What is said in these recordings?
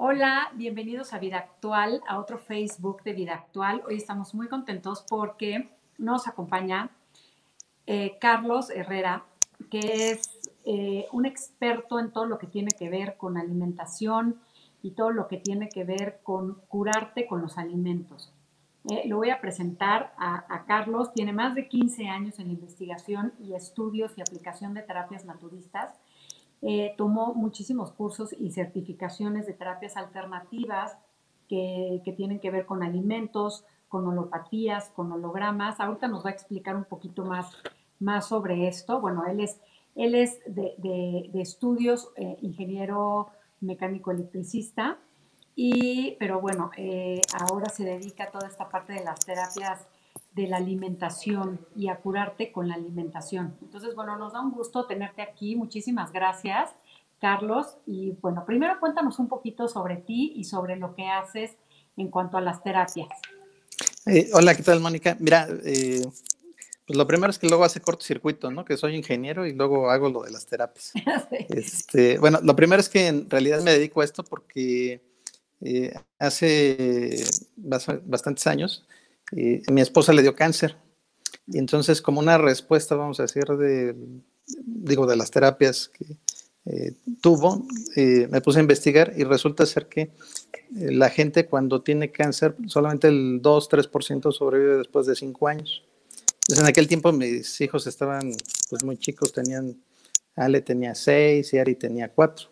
Hola, bienvenidos a Vida Actual, a otro Facebook de Vida Actual. Hoy estamos muy contentos porque nos acompaña Carlos Herrera, que es un experto en todo lo que tiene que ver con alimentación y todo lo que tiene que ver con curarte con los alimentos. Lo voy a presentar a Carlos. Tiene más de 15 años en investigación y estudios y aplicación de terapias naturistas. Tomó muchísimos cursos y certificaciones de terapias alternativas que tienen que ver con alimentos, con holopatías, con hologramas. Ahorita nos va a explicar un poquito más sobre esto. Bueno, él es de estudios, ingeniero mecánico electricista, pero bueno, ahora se dedica a toda esta parte de las terapias de la alimentación y a curarte con la alimentación. Entonces, bueno, nos da un gusto tenerte aquí. Muchísimas gracias, Carlos. Y bueno, primero cuéntanos un poquito sobre ti y sobre lo que haces en cuanto a las terapias. Hola, ¿qué tal, Mónica? Mira, pues lo primero es que luego hace cortocircuito, ¿no? Que soy ingeniero y luego hago lo de las terapias. Bueno, lo primero es que en realidad me dedico a esto porque hace bastantes años mi esposa le dio cáncer y entonces como una respuesta, vamos a decir, de las terapias que tuvo, me puse a investigar y resulta ser que la gente cuando tiene cáncer, solamente el 2-3% sobrevive después de 5 años. Entonces, en aquel tiempo mis hijos estaban pues muy chicos, Ale tenía 6 y Ari tenía 4.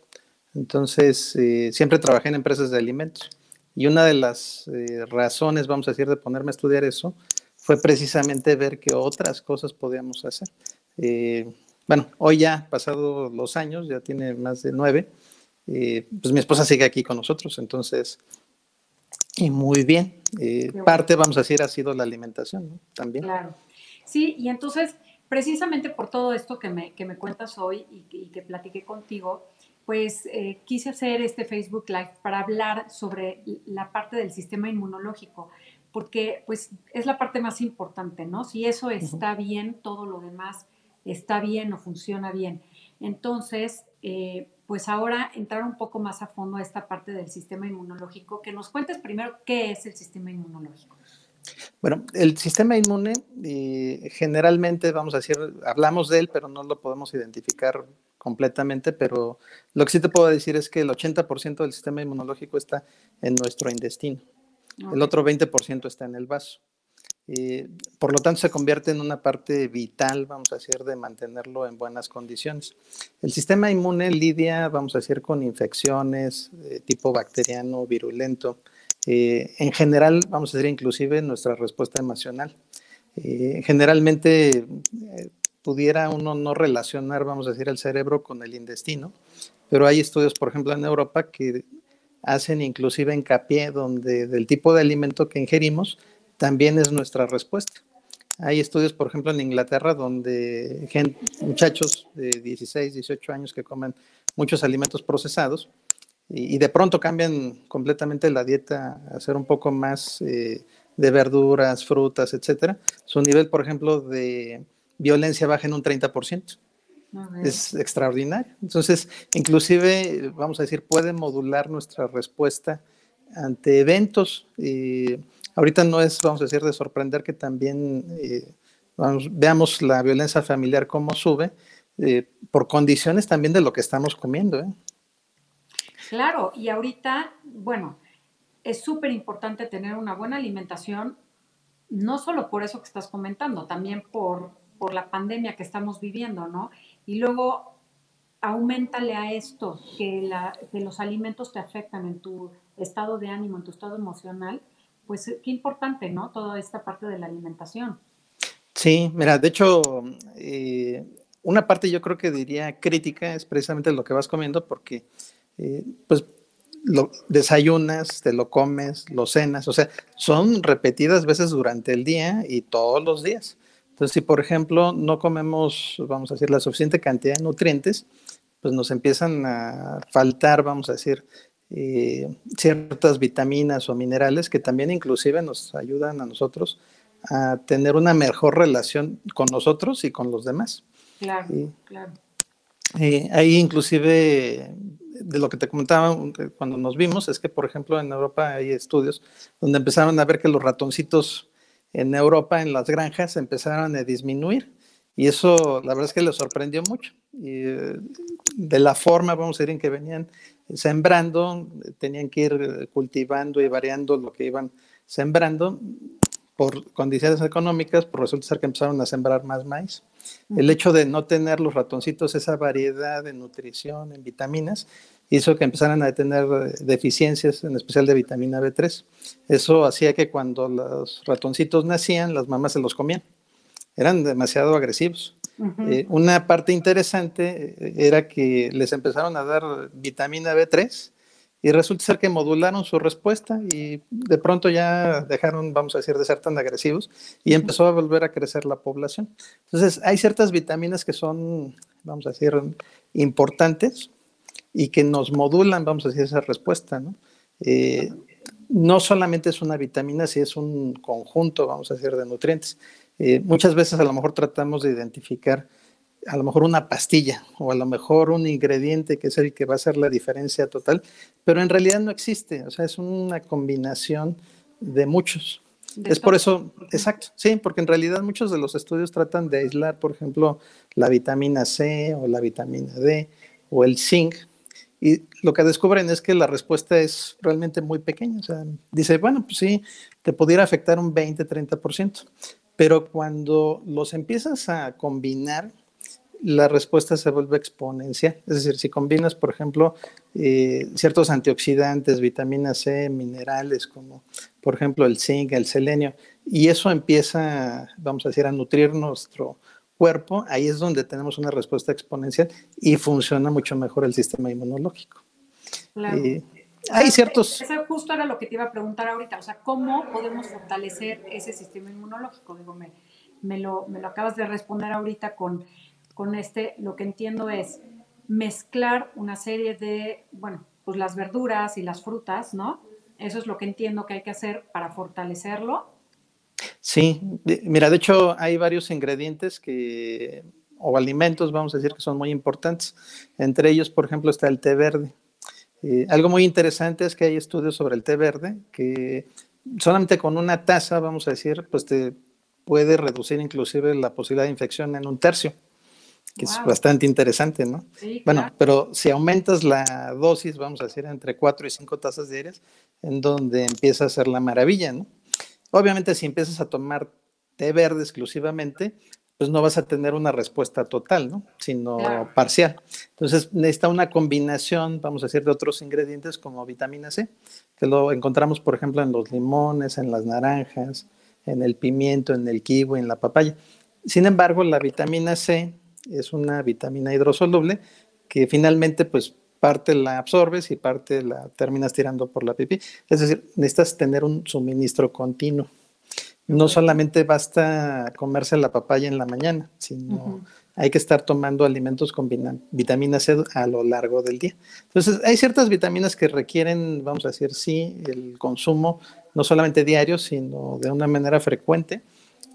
Entonces, siempre trabajé en empresas de alimentos. Y una de las razones, vamos a decir, de ponerme a estudiar eso, fue precisamente ver qué otras cosas podíamos hacer. Bueno, hoy ya, pasados los años, ya tiene más de 9, pues mi esposa sigue aquí con nosotros, entonces, y muy bien. Parte, vamos a decir, ha sido la alimentación, ¿no? También. Claro. Sí, y entonces, precisamente por todo esto que me cuentas hoy y que platiqué contigo, pues quise hacer este Facebook Live para hablar sobre la parte del sistema inmunológico, porque pues es la parte más importante, ¿no? Si eso está bien, todo lo demás está bien o funciona bien. Entonces, pues ahora entrar un poco más a fondo a esta parte del sistema inmunológico, que nos cuentes primero qué es el sistema inmunológico. Bueno, el sistema inmune, generalmente, vamos a decir, hablamos de él, pero no lo podemos identificar completamente, pero lo que sí te puedo decir es que el 80% del sistema inmunológico está en nuestro intestino. Okay. El otro 20% está en el vaso. Por lo tanto, se convierte en una parte vital, vamos a decir, de mantenerlo en buenas condiciones. El sistema inmune lidia, vamos a decir, con infecciones tipo bacteriano, virulento. En general, vamos a decir, inclusive nuestra respuesta emocional. Generalmente pudiera uno no relacionar, vamos a decir, el cerebro con el intestino, pero hay estudios, por ejemplo, en Europa que hacen inclusive hincapié donde del tipo de alimento que ingerimos también es nuestra respuesta. Hay estudios, por ejemplo, en Inglaterra, donde muchachos de 16, 18 años que comen muchos alimentos procesados y de pronto cambian completamente la dieta a ser un poco más de verduras, frutas, etcétera. Su nivel, por ejemplo, de violencia baja en un 30%. Okay. Es extraordinario. Entonces, inclusive, vamos a decir, puede modular nuestra respuesta ante eventos. Ahorita no es, vamos a decir, de sorprender que también veamos la violencia familiar cómo sube por condiciones también de lo que estamos comiendo. Claro, y ahorita, bueno, es súper importante tener una buena alimentación, no solo por eso que estás comentando, también por la pandemia que estamos viviendo, ¿no? Y luego, auméntale a esto, que los alimentos te afectan en tu estado de ánimo, en tu estado emocional, pues qué importante, ¿no? Toda esta parte de la alimentación. Sí, mira, de hecho, una parte yo creo que diría crítica es precisamente lo que vas comiendo, porque pues lo desayunas, te lo comes, lo cenas, o sea, son repetidas veces durante el día y todos los días. Entonces, si por ejemplo no comemos, vamos a decir, la suficiente cantidad de nutrientes, pues nos empiezan a faltar, vamos a decir, ciertas vitaminas o minerales que también inclusive nos ayudan a nosotros a tener una mejor relación con nosotros y con los demás. Claro, claro. Ahí inclusive de lo que te comentaba cuando nos vimos, es que, por ejemplo, en Europa hay estudios donde empezaron a ver que los ratoncitos en Europa, en las granjas, empezaron a disminuir. Y eso, la verdad es que les sorprendió mucho. Y, de la forma, vamos a decir, en que venían sembrando, tenían que ir cultivando y variando lo que iban sembrando. Por condiciones económicas, pues resulta ser que empezaron a sembrar más maíz. El hecho de no tener los ratoncitos esa variedad de nutrición en vitaminas hizo que empezaran a tener deficiencias, en especial de vitamina B3. Eso hacía que cuando los ratoncitos nacían, las mamás se los comían. Eran demasiado agresivos. Una parte interesante era que les empezaron a dar vitamina B3 y resulta ser que modularon su respuesta y de pronto ya dejaron, vamos a decir, de ser tan agresivos y empezó a volver a crecer la población. Entonces, hay ciertas vitaminas que son, vamos a decir, importantes y que nos modulan, vamos a decir, esa respuesta, ¿no? No solamente es una vitamina, sí es un conjunto, vamos a decir, de nutrientes. Muchas veces a lo mejor tratamos de identificar a lo mejor una pastilla o a lo mejor un ingrediente que es el que va a hacer la diferencia total, pero en realidad no existe, o sea, es una combinación de muchos. Es por eso, exacto, sí, porque en realidad muchos de los estudios tratan de aislar, por ejemplo, la vitamina C o la vitamina D o el zinc, y lo que descubren es que la respuesta es realmente muy pequeña, o sea, dice, bueno, pues sí, te pudiera afectar un 20-30%, pero cuando los empiezas a combinar, la respuesta se vuelve exponencial. Es decir, si combinas, por ejemplo, ciertos antioxidantes, vitamina C, minerales como, por ejemplo, el zinc, el selenio, y eso empieza, vamos a decir, a nutrir nuestro cuerpo, ahí es donde tenemos una respuesta exponencial y funciona mucho mejor el sistema inmunológico. Claro. Hay ciertos... Eso justo era lo que te iba a preguntar ahorita, o sea, ¿cómo podemos fortalecer ese sistema inmunológico? Digo, me lo acabas de responder ahorita con lo que entiendo es mezclar una serie de, bueno, pues las verduras y las frutas, ¿no? Eso es lo que entiendo que hay que hacer para fortalecerlo. Sí, mira, de hecho hay varios ingredientes que, o alimentos, vamos a decir, que son muy importantes. Entre ellos, por ejemplo, está el té verde. Algo muy interesante es que hay estudios sobre el té verde que solamente con una taza, vamos a decir, pues te puede reducir inclusive la posibilidad de infección en un tercio, que es bastante interesante, ¿no? Sí, bueno, claro. pero si aumentas la dosis, vamos a decir, entre 4 y 5 tazas diarias, en donde empieza a ser la maravilla, ¿no? Obviamente, si empiezas a tomar té verde exclusivamente, pues no vas a tener una respuesta total, ¿no? Sino parcial. Entonces, necesita una combinación, vamos a decir, de otros ingredientes como vitamina C, que lo encontramos, por ejemplo, en los limones, en las naranjas, en el pimiento, en el kiwi, en la papaya. Sin embargo, la vitamina C es una vitamina hidrosoluble que finalmente, pues, parte la absorbes y parte la terminas tirando por la pipí. Es decir, necesitas tener un suministro continuo. No solamente basta comerse la papaya en la mañana, sino hay que estar tomando alimentos con vitamina C a lo largo del día. Entonces, hay ciertas vitaminas que requieren, vamos a decir, sí, el consumo no solamente diario, sino de una manera frecuente.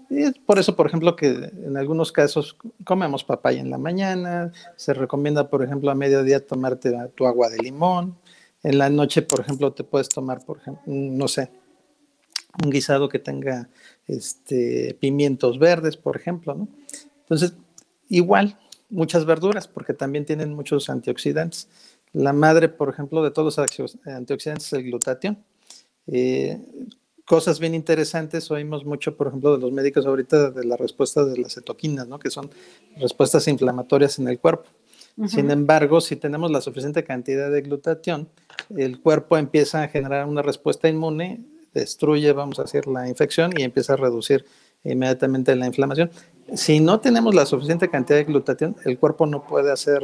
Y es por eso, por ejemplo, que en algunos casos comemos papaya en la mañana, se recomienda, por ejemplo, a mediodía tomarte tu agua de limón, en la noche, por ejemplo, te puedes tomar, por ejemplo, no sé, un guisado que tenga pimientos verdes, por ejemplo, ¿no? Entonces, igual, muchas verduras, porque también tienen muchos antioxidantes. La madre, por ejemplo, de todos los antioxidantes es el glutatión. Cosas bien interesantes, oímos mucho, por ejemplo, de los médicos ahorita de la respuesta de las cetoquinas, ¿no? Que son respuestas inflamatorias en el cuerpo. Sin embargo, si tenemos la suficiente cantidad de glutatión, el cuerpo empieza a generar una respuesta inmune, destruye, vamos a decir, la infección y empieza a reducir inmediatamente la inflamación. Si no tenemos la suficiente cantidad de glutatión, el cuerpo no puede hacer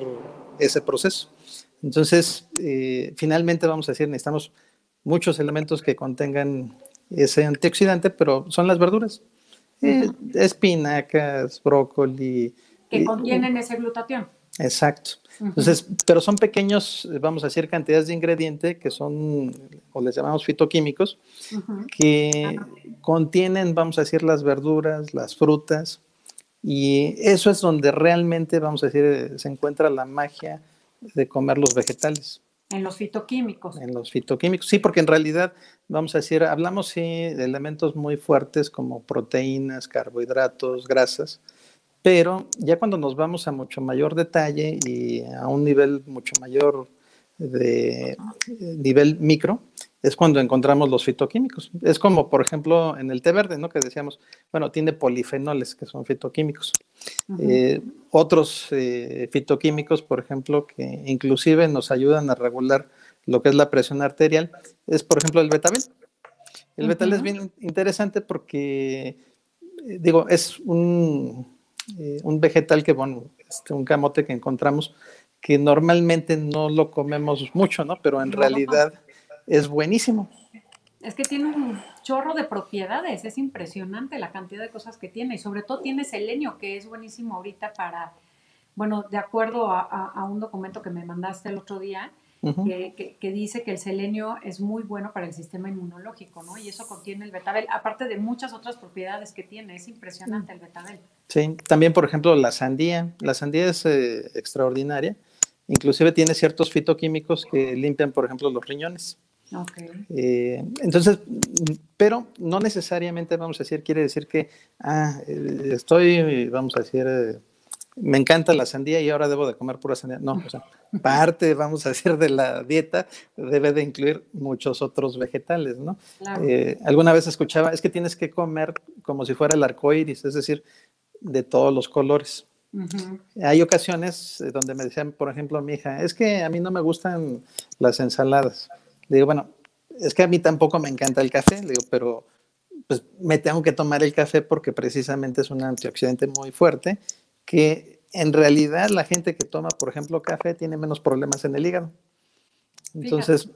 ese proceso. Entonces, finalmente, vamos a decir, necesitamos muchos elementos que contengan ese antioxidante, pero son las verduras. Espinacas, brócoli. Que contienen ese glutatión. Exacto. Entonces, pero son pequeños, vamos a decir, cantidades de ingrediente que son, o les llamamos fitoquímicos, que contienen, vamos a decir, las verduras, las frutas, y eso es donde realmente, vamos a decir, se encuentra la magia de comer los vegetales. En los fitoquímicos. en los fitoquímicos. Sí, porque en realidad, vamos a decir, hablamos sí de elementos muy fuertes como proteínas, carbohidratos, grasas, pero ya cuando nos vamos a mucho mayor detalle y a un nivel mucho mayor de nivel micro, es cuando encontramos los fitoquímicos. Es como, por ejemplo, en el té verde, ¿no? Que decíamos, bueno, tiene polifenoles, que son fitoquímicos. Ujú. Otros fitoquímicos, por ejemplo, que inclusive nos ayudan a regular lo que es la presión arterial, es, por ejemplo, el betabel. El betabel es Ujú. bien interesante porque, digo, es un vegetal que, bueno, un camote que encontramos que normalmente no lo comemos mucho, ¿no? Pero en No, realidad es buenísimo. es que tiene un chorro de propiedades, es impresionante la cantidad de cosas que tiene y sobre todo tiene selenio, que es buenísimo ahorita para, bueno, de acuerdo a un documento que me mandaste el otro día, Uh -huh. que dice que el selenio es muy bueno para el sistema inmunológico, ¿no? Y eso contiene el betabel, aparte de muchas otras propiedades que tiene, es impresionante el betabel. Sí, también, por ejemplo, la sandía. La sandía es extraordinaria. Inclusive tiene ciertos fitoquímicos que limpian, por ejemplo, los riñones. Ok. Entonces, pero no necesariamente, vamos a decir, quiere decir que estoy, vamos a decir, me encanta la sandía y ahora debo de comer pura sandía. No, o sea, parte, vamos a decir, de la dieta debe de incluir muchos otros vegetales, ¿no? Claro. Alguna vez escuchaba, es que tienes que comer como si fuera el arco iris, es decir, de todos los colores. Ujú. Hay ocasiones donde me decían, por ejemplo, mi hija, es que a mí no me gustan las ensaladas. Le digo, bueno, es que a mí tampoco me encanta el café, le digo, pero pues me tengo que tomar el café porque precisamente es un antioxidante muy fuerte que en realidad la gente que toma, por ejemplo, café tiene menos problemas en el hígado. Fíjate, Entonces,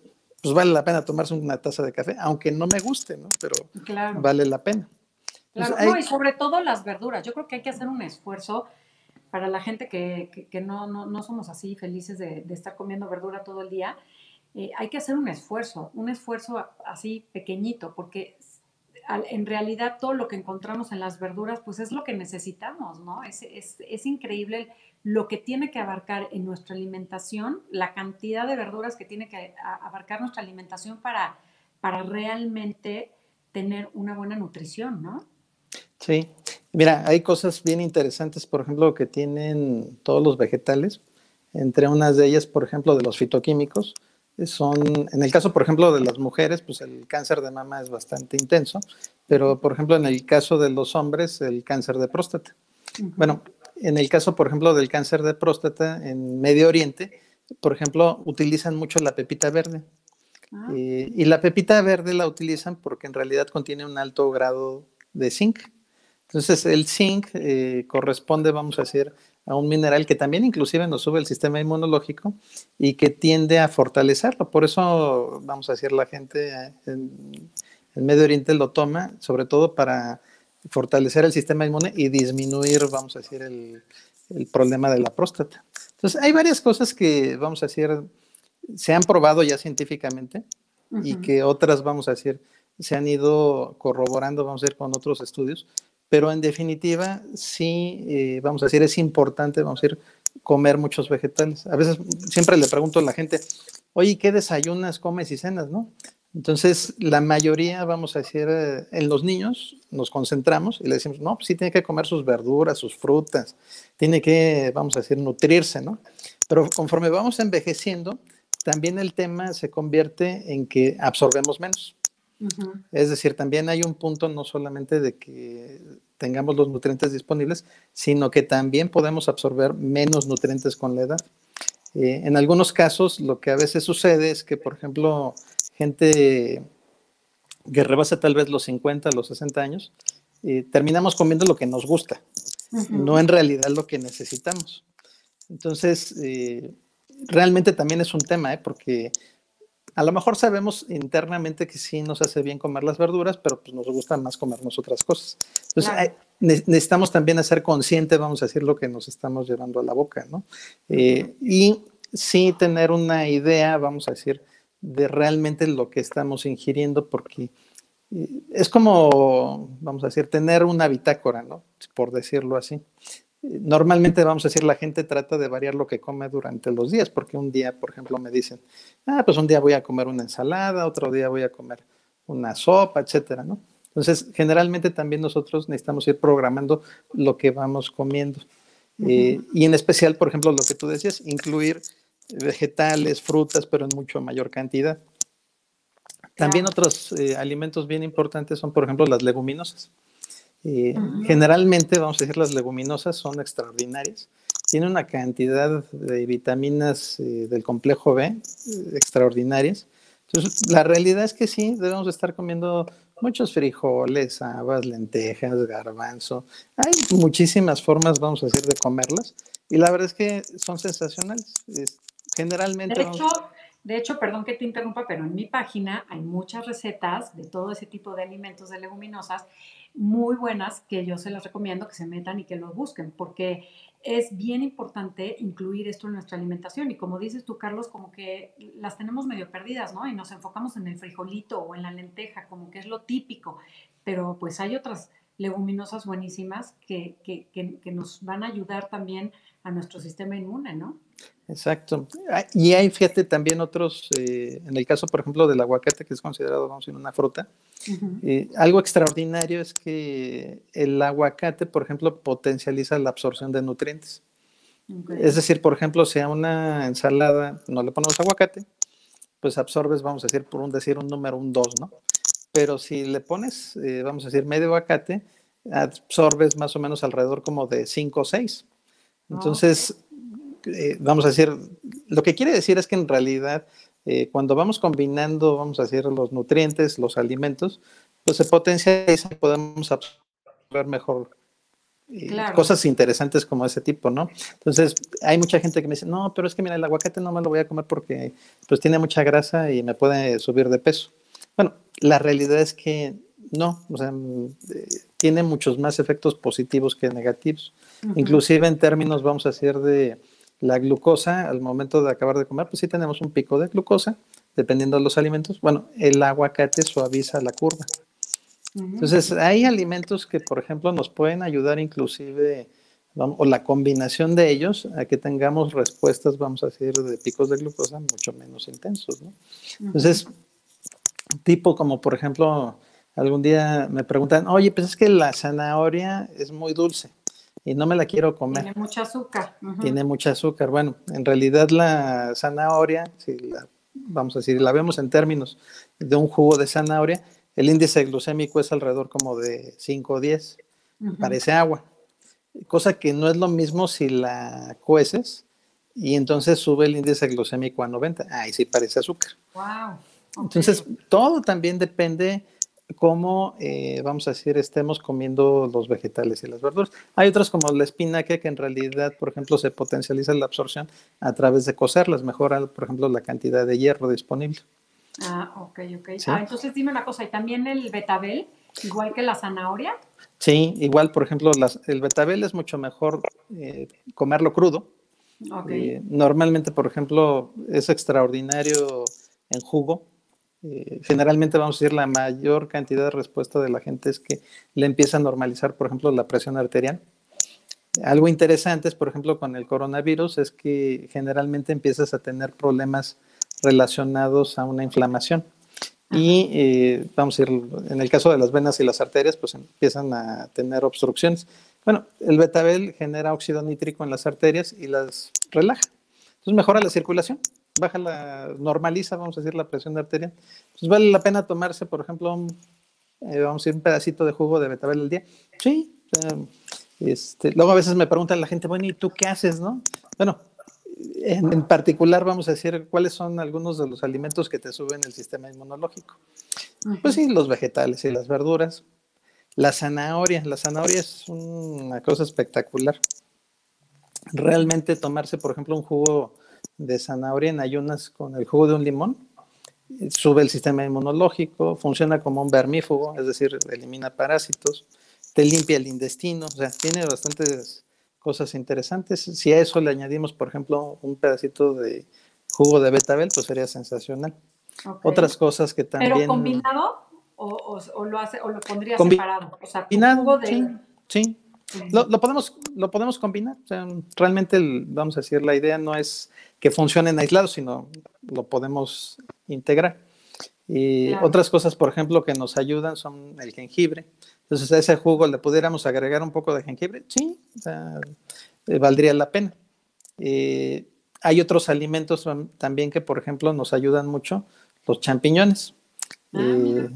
pues vale la pena tomarse una taza de café, aunque no me guste, ¿no? Pero claro. vale la pena. Entonces, Claro, no, y sobre todo las verduras. Yo creo que hay que hacer un esfuerzo para la gente que no somos así felices de estar comiendo verdura todo el día. Hay que hacer un esfuerzo así pequeñito, porque en realidad todo lo que encontramos en las verduras, pues es lo que necesitamos, ¿no? Es increíble lo que tiene que abarcar en nuestra alimentación, la cantidad de verduras que tiene que abarcar nuestra alimentación para realmente tener una buena nutrición, ¿no? sí, mira, hay cosas bien interesantes, por ejemplo, que tienen todos los vegetales. Entre unas de ellas, por ejemplo, de los fitoquímicos, son, en el caso, por ejemplo, de las mujeres, pues el cáncer de mama es bastante intenso, pero, por ejemplo, en el caso de los hombres, el cáncer de próstata. Ujú. Bueno, en el caso, por ejemplo, del cáncer de próstata en Medio Oriente, por ejemplo, utilizan mucho la pepita verde. Ah, Y la pepita verde la utilizan porque en realidad contiene un alto grado de zinc. Entonces, el zinc corresponde, vamos a decir, a un mineral que también inclusive nos sube el sistema inmunológico y que tiende a fortalecerlo. Por eso, vamos a decir, la gente en Medio Oriente lo toma, sobre todo para fortalecer el sistema inmune y disminuir, vamos a decir, el problema de la próstata. Entonces, hay varias cosas que, vamos a decir, se han probado ya científicamente y ujú. que otras, vamos a decir, se han ido corroborando, vamos a decir, con otros estudios, pero en definitiva, sí, vamos a decir, es importante, vamos a decir, comer muchos vegetales. A veces siempre le pregunto a la gente, oye, ¿qué desayunas, comes y cenas, no? Entonces, la mayoría, vamos a decir, en los niños nos concentramos y le decimos, no, pues sí tiene que comer sus verduras, sus frutas, tiene que, vamos a decir, nutrirse, ¿no? Pero conforme vamos envejeciendo, también el tema se convierte en que absorbemos menos. Ujú. Es decir, también hay un punto no solamente de que tengamos los nutrientes disponibles, sino que también podemos absorber menos nutrientes con la edad. En algunos casos, lo que a veces sucede es que, por ejemplo, gente que rebasa tal vez los 50, los 60 años, terminamos comiendo lo que nos gusta, no Ujú. en realidad lo que necesitamos. Entonces, realmente también es un tema, porque a lo mejor sabemos internamente que sí nos hace bien comer las verduras, pero pues nos gusta más comernos otras cosas. Entonces, Claro. necesitamos también hacer consciente, vamos a decir, lo que nos estamos llevando a la boca, ¿no? Ujú. Y sí tener una idea, vamos a decir, de realmente lo que estamos ingiriendo, porque es como, vamos a decir, tener una bitácora, ¿no? Por decirlo así. Normalmente, vamos a decir, la gente trata de variar lo que come durante los días, porque un día, por ejemplo, me dicen, pues un día voy a comer una ensalada, otro día voy a comer una sopa, etcétera, ¿no? Entonces, generalmente también nosotros necesitamos ir programando lo que vamos comiendo. Y en especial, por ejemplo, lo que tú decías, incluir vegetales, frutas, pero en mucho mayor cantidad. También Claro. otros alimentos bien importantes son, por ejemplo, las leguminosas. Generalmente, vamos a decir, las leguminosas son extraordinarias. Tienen una cantidad de vitaminas del complejo B extraordinarias. Entonces, la realidad es que sí, debemos estar comiendo muchos frijoles, habas, lentejas, garbanzo. Hay muchísimas formas, vamos a decir, de comerlas. Y la verdad es que son sensacionales. Generalmente, De vamos. hecho, de hecho, perdón que te interrumpa, pero en mi página hay muchas recetas de todo ese tipo de alimentos de leguminosas muy buenas que yo se las recomiendo que se metan y que los busquen, porque es bien importante incluir esto en nuestra alimentación. Y como dices tú, Carlos, como que las tenemos medio perdidas, ¿no? Y nos enfocamos en el frijolito o en la lenteja, como que es lo típico. Pero pues hay otras leguminosas buenísimas que nos van a ayudar también a nuestro sistema inmune, ¿no? Exacto. Y hay, fíjate, también otros, en el caso, por ejemplo, del aguacate, que es considerado, vamos a decir, una fruta, algo extraordinario es que el aguacate, por ejemplo, potencializa la absorción de nutrientes. Es Okay. decir, por ejemplo, si a una ensalada no le ponemos aguacate, pues absorbes, vamos a decir, por decir un número, un 2, ¿no? Pero si le pones, vamos a decir, medio aguacate, absorbes más o menos alrededor como de 5 o 6. Okay. Entonces, vamos a decir, lo que quiere decir es que en realidad cuando vamos combinando, vamos a decir, los nutrientes, los alimentos, pues se potencializa y podemos absorber mejor Claro. cosas interesantes como ese tipo, ¿no? Entonces, hay mucha gente que me dice, no, pero es que mira, el aguacate no me lo voy a comer porque pues tiene mucha grasa y me puede subir de peso. Bueno, la realidad es que no, o sea, tiene muchos más efectos positivos que negativos. Inclusive en términos, vamos a decir, de la glucosa, al momento de acabar de comer, pues sí tenemos un pico de glucosa, dependiendo de los alimentos. Bueno, el aguacate suaviza la curva. Entonces, hay alimentos que, por ejemplo, nos pueden ayudar inclusive, o la combinación de ellos, a que tengamos respuestas, vamos a decir, de picos de glucosa mucho menos intensos, ¿no? Entonces, tipo como, por ejemplo, algún día me preguntan, oye, pues es que la zanahoria es muy dulce y no me la quiero comer, Tiene mucho azúcar. tiene mucha azúcar. Bueno, en realidad la zanahoria, si la, vamos a decir, la vemos en términos de un jugo de zanahoria, el índice glucémico es alrededor como de 5 o 10, parece agua, cosa que no es lo mismo si la cueces y entonces sube el índice glucémico a 90, ahí sí parece azúcar. Wow. Entonces, Ok. todo también depende cómo, vamos a decir, estemos comiendo los vegetales y las verduras. Hay otros como la espinaca que en realidad, por ejemplo, se potencializa la absorción a través de cocerlas, mejora, por ejemplo, la cantidad de hierro disponible. Ah, ok, ok. Ah, ¿Sí? entonces dime una cosa, ¿y también el betabel, igual que la zanahoria? Sí, igual, por ejemplo, el betabel es mucho mejor comerlo crudo. Ok. Normalmente, por ejemplo, es extraordinario en jugo. Generalmente, vamos a decir, la mayor cantidad de respuesta de la gente es que le empieza a normalizar, por ejemplo, la presión arterial. Algo interesante es, por ejemplo, con el coronavirus, es que generalmente empiezas a tener problemas relacionados a una inflamación. Ajá. Y vamos a ir, en el caso de las venas y las arterias, pues empiezan a tener obstrucciones. Bueno, el betabel genera óxido nítrico en las arterias y las relaja. Entonces mejora la circulación, baja normaliza, vamos a decir, la presión arterial. Entonces vale la pena tomarse, por ejemplo, vamos a decir, un pedacito de jugo de betabel al día. Sí. Luego a veces me preguntan la gente, bueno, ¿y tú qué haces, no? Bueno, en particular vamos a decir cuáles son algunos de los alimentos que te suben el sistema inmunológico. Pues sí, los vegetales y las verduras. La zanahoria es una cosa espectacular. Realmente tomarse, por ejemplo, un jugo de zanahoria en ayunas con el jugo de un limón, sube el sistema inmunológico, funciona como un vermífugo, es decir, elimina parásitos, te limpia el intestino, o sea, tiene bastantes cosas interesantes. Si a eso le añadimos, por ejemplo, un pedacito de jugo de betabel, pues sería sensacional. Ok. Otras cosas que ¿Pero también combinado o lo hace o lo pondría combinado, separado? O sea, tu jugo de... sí, sí. Sí, Lo podemos combinar. O sea, realmente, vamos a decir, la idea no es que funcionen aislados, sino lo podemos integrar. Y claro. otras cosas, por ejemplo, que nos ayudan son el jengibre. Entonces, a ese jugo le pudiéramos agregar un poco de jengibre. Sí, o sea, valdría la pena. Eh, Hay otros alimentos también que, por ejemplo, nos ayudan mucho, los champiñones. Ah, mira. Eh,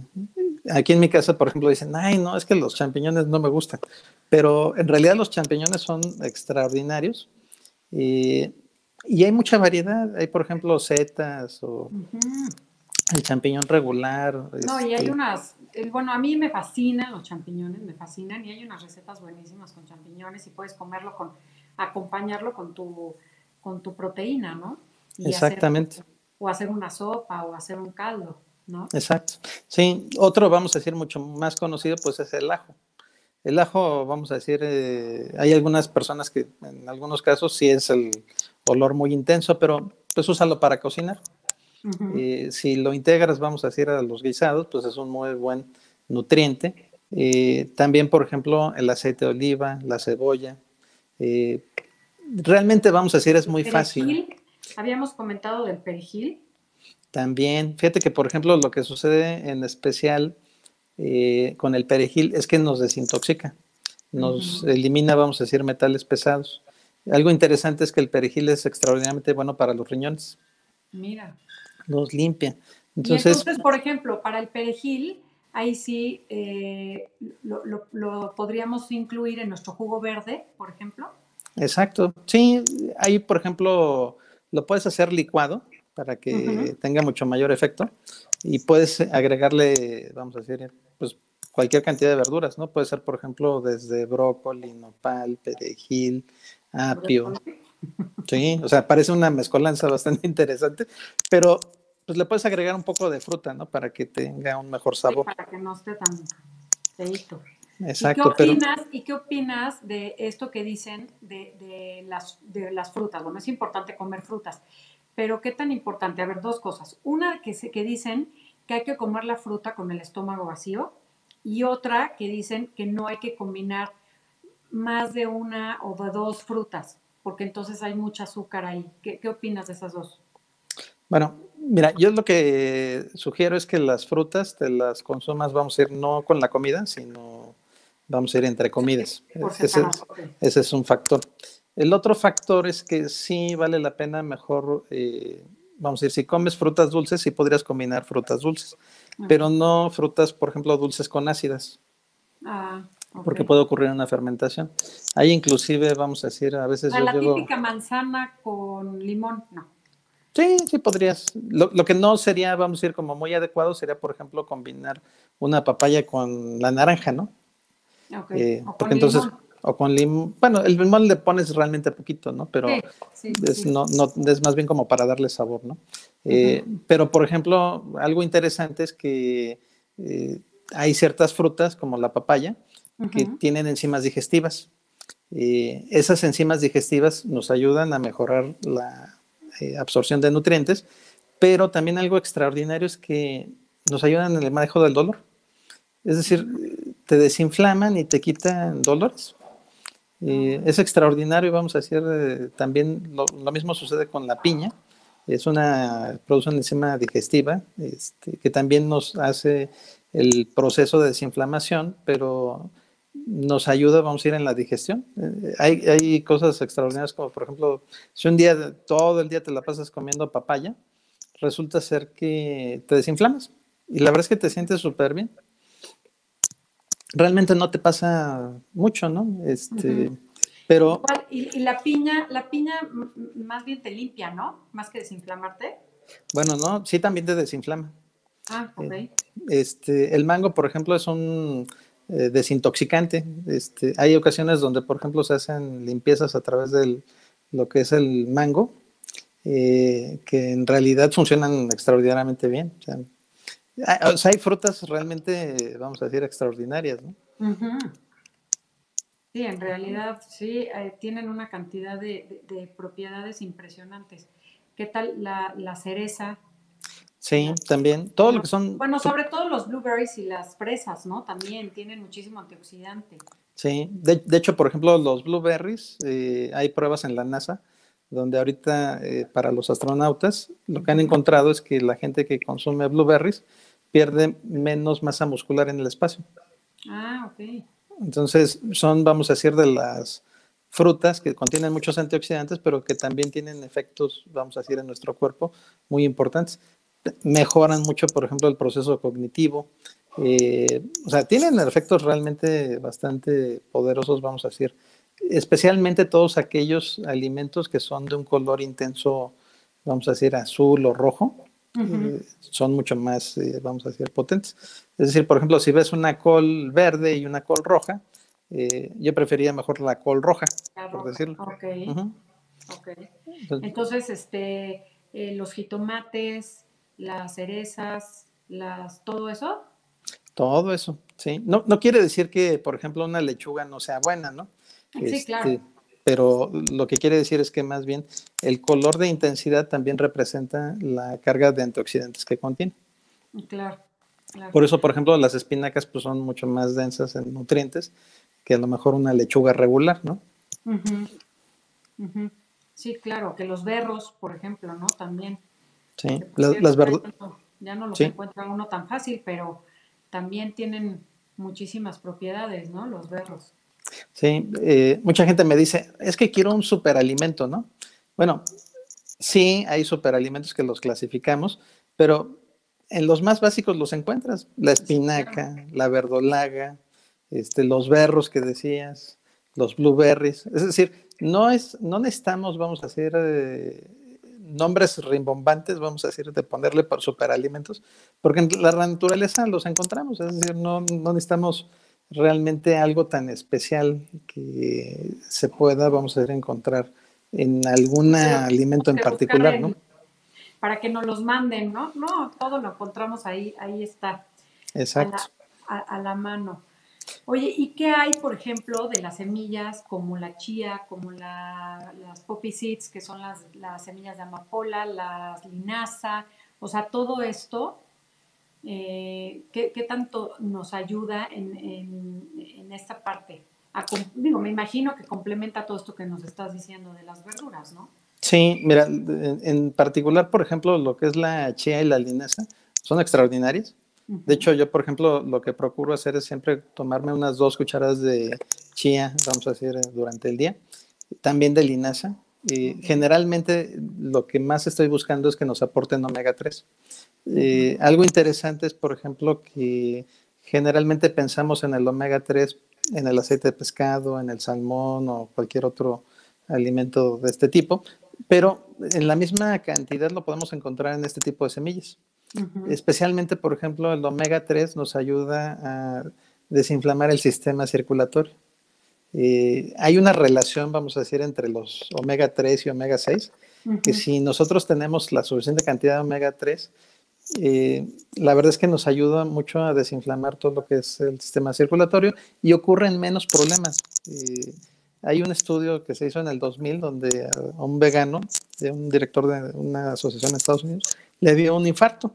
Aquí en mi casa, por ejemplo, dicen, ay, no, es que los champiñones no me gustan, pero en realidad los champiñones son extraordinarios. eh, y hay mucha variedad. Hay, por ejemplo, setas o Ujú. el champiñón regular. No, y hay unas, bueno, a mí me fascinan los champiñones, me fascinan, y hay unas recetas buenísimas con champiñones y puedes comerlo acompañarlo con tu proteína, ¿no? Y hacer, Exactamente, o hacer una sopa o hacer un caldo, ¿no? exacto. Sí, otro, vamos a decir, mucho más conocido, pues es el ajo. El ajo, vamos a decir, hay algunas personas que en algunos casos sí es el olor muy intenso, pero pues úsalo para cocinar. Ujú. Si lo integras, vamos a decir, a los guisados, pues es un muy buen nutriente. También, por ejemplo, el aceite de oliva, la cebolla. eh, Realmente, vamos a decir, es El muy fácil. perejil, habíamos comentado del perejil. También, fíjate que, por ejemplo, lo que sucede en especial con el perejil es que nos desintoxica, nos Ujú. elimina, vamos a decir, metales pesados. Algo interesante es que el perejil es extraordinariamente bueno para los riñones, Mira. los limpia. Y Entonces, entonces, por ejemplo, para el perejil, ahí sí lo podríamos incluir en nuestro jugo verde, por ejemplo. exacto. Sí, ahí, por ejemplo, lo puedes hacer licuado para Ujú. que tenga mucho mayor efecto y puedes agregarle, vamos a decir, pues cualquier cantidad de verduras, ¿no? Puede ser, por ejemplo, desde brócoli, nopal, perejil, apio. Brócoli. Sí, o sea, parece una mezcolanza bastante interesante, pero pues le puedes agregar un poco de fruta, ¿no? Para que tenga un mejor Sí, sabor. para que no esté tan feíto. Exacto, pero ¿Y qué opinas de esto que dicen de las frutas? Bueno, es importante comer frutas, pero ¿qué tan importante? A ver, dos cosas. Una que dicen que hay que comer la fruta con el estómago vacío, y otra que dicen que no hay que combinar más de una o de dos frutas, porque entonces hay mucha azúcar ahí. ¿Qué opinas de esas dos? bueno, mira, yo lo que sugiero es que las frutas te las consumas, vamos a ir no con la comida, sino vamos a ir entre comidas. Por separado. Ok. Ese es un factor. El otro factor es que sí vale la pena mejor, vamos a decir, si comes frutas dulces, sí podrías combinar frutas dulces, pero Ujú. no frutas, por ejemplo, dulces con ácidas, Ah, ok. porque puede ocurrir una fermentación. Ahí inclusive, vamos a decir, a O veces sea, yo la llego. típica manzana con limón, no. Sí, sí podrías. Lo que no sería, vamos a decir, como muy adecuado sería, por ejemplo, combinar una papaya con la naranja, ¿no? Ok. O con Porque entonces, limón. o con limón, bueno, el limón le pones realmente poquito, ¿no? Pero Sí, sí, sí, sí. no, es más bien como para darle sabor, ¿no? Ujú. Pero, por ejemplo, algo interesante es que eh, hay ciertas frutas, como la papaya, que Ujú. tienen enzimas digestivas. Esas enzimas digestivas nos ayudan a mejorar la absorción de nutrientes, pero también algo extraordinario es que nos ayudan en el manejo del dolor. Es decir, te desinflaman y te quitan dolores. Ah, bueno. Es extraordinario y vamos a decir, también lo mismo sucede con la piña. Produce una enzima digestiva que también nos hace el proceso de desinflamación, pero nos ayuda, vamos a ir en la digestión. Hay cosas extraordinarias como, por ejemplo, si un día, todo el día te la pasas comiendo papaya, resulta ser que te desinflamas. Y la verdad es que te sientes súper bien. Realmente no te pasa mucho, ¿no? Ujú. Pero Igual, y la piña más bien te limpia, ¿no? Más que desinflamarte. bueno, no, sí también te desinflama. Ah, ok. Eh, el mango, por ejemplo, es un desintoxicante. Hay ocasiones donde, por ejemplo, se hacen limpiezas a través de lo que es el mango, que en realidad funcionan extraordinariamente bien. O sea, hay frutas realmente, vamos a decir, extraordinarias, ¿no? Ujú. Sí, en realidad sí, tienen una cantidad de propiedades impresionantes. ¿Qué tal la cereza? Sí, La- también. Todo lo bueno, que son. bueno, sobre todo los blueberries y las fresas, ¿no? También tienen muchísimo antioxidante. Sí, de hecho, por ejemplo, los blueberries, hay pruebas en la NASA donde ahorita para los astronautas lo que han Ujú. encontrado es que la gente que consume blueberries pierde menos masa muscular en el espacio. Ah, ok. Entonces, son, vamos a decir, de las frutas que contienen muchos antioxidantes, pero que también tienen efectos, vamos a decir, en nuestro cuerpo muy importantes. Mejoran mucho, por ejemplo, el proceso cognitivo. O sea, tienen efectos realmente bastante poderosos, vamos a decir, especialmente todos aquellos alimentos que son de un color intenso, vamos a decir, azul o rojo, Ujú. son mucho más, vamos a decir, potentes. Es decir, por ejemplo, si ves una col verde y una col roja, yo prefería mejor la col roja, La por roja. decirlo. Ok, Ujú. ok. Entonces, Entonces, los jitomates, las cerezas, todo eso. todo eso, sí. No, no quiere decir que, por ejemplo, una lechuga no sea buena, ¿no? Sí, claro, Este, pero lo que quiere decir es que más bien el color de intensidad también representa la carga de antioxidantes que contiene. claro, claro. Por eso, por ejemplo, las espinacas pues, son mucho más densas en nutrientes que a lo mejor una lechuga regular, ¿no? Ujú, ujú. Sí, claro, que los berros, por ejemplo, ¿no? También, Sí, que por cierto las verduras, ya no los sí, encuentra uno tan fácil, pero también tienen muchísimas propiedades, ¿no? Los berros. sí. Mucha gente me dice, es que quiero un superalimento, ¿no? Bueno, sí, hay superalimentos que los clasificamos, pero en los más básicos los encuentras. La Sí, claro. espinaca, la verdolaga, los berros que decías, los blueberries. Es decir, no necesitamos, vamos a hacer nombres rimbombantes, vamos a decir, de ponerle por superalimentos, porque en la naturaleza los encontramos. Es decir, no necesitamos realmente algo tan especial que se pueda, vamos a decir, encontrar en algún Que lo alimento tenemos en que buscar particular, ¿no? para que nos los manden, ¿no? No, todo lo encontramos ahí, ahí está, a Exacto. a la mano. Oye, ¿y qué hay, por ejemplo, de las semillas como la chía, como las poppy seeds, que son las semillas de amapola, las linaza? O sea, todo esto, ¿qué tanto nos ayuda en esta parte? Digo, me imagino que complementa todo esto que nos estás diciendo de las verduras, ¿no? Sí, mira, en particular, por ejemplo, lo que es la chía y la linaza son extraordinarias. De Ujú, hecho, yo, por ejemplo, lo que procuro hacer es siempre tomarme unas 2 cucharadas de chía, vamos a decir, durante el día, también de linaza. ok, Generalmente lo que más estoy buscando es que nos aporten omega 3. ujú, Algo interesante es, por ejemplo, que generalmente pensamos en el omega 3 en el aceite de pescado, en el salmón o cualquier otro alimento de este tipo, pero en la misma cantidad lo podemos encontrar en este tipo de semillas. ujú. Especialmente, por ejemplo, el omega 3 nos ayuda a desinflamar el sistema circulatorio. Hay una relación, vamos a decir, entre los omega 3 y omega 6, que Ujú. si nosotros tenemos la suficiente cantidad de omega 3, la verdad es que nos ayuda mucho a desinflamar todo lo que es el sistema circulatorio y ocurren menos problemas. Hay un estudio que se hizo en el 2000 donde a un vegano, de un director de una asociación en Estados Unidos, le dio un infarto,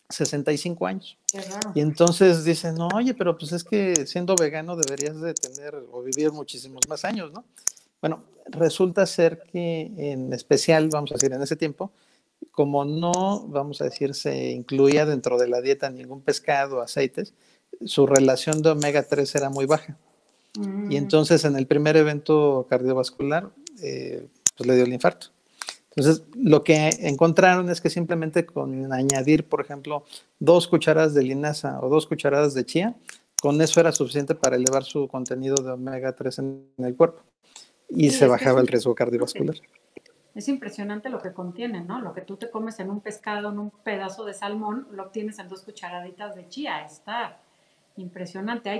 65 años. Qué raro. Y entonces dicen, no, oye, pero pues es que siendo vegano deberías de tener o vivir muchísimos más años, ¿no? Bueno, resulta ser que en especial, vamos a decir, en ese tiempo, como no, vamos a decir, se incluía dentro de la dieta ningún pescado, aceites, su relación de omega 3 era muy baja. Y Mm, entonces en el primer evento cardiovascular, pues le dio el infarto. Entonces, lo que encontraron es que simplemente con añadir, por ejemplo, 2 cucharadas de linaza o 2 cucharadas de chía, con eso era suficiente para elevar su contenido de omega 3 en el cuerpo y sí, se es que es bajaba el riesgo impresionante. cardiovascular. Es impresionante lo que contiene, ¿no? Lo que tú te comes en un pescado, en un pedazo de salmón, lo obtienes en 2 cucharaditas de chía. Está impresionante.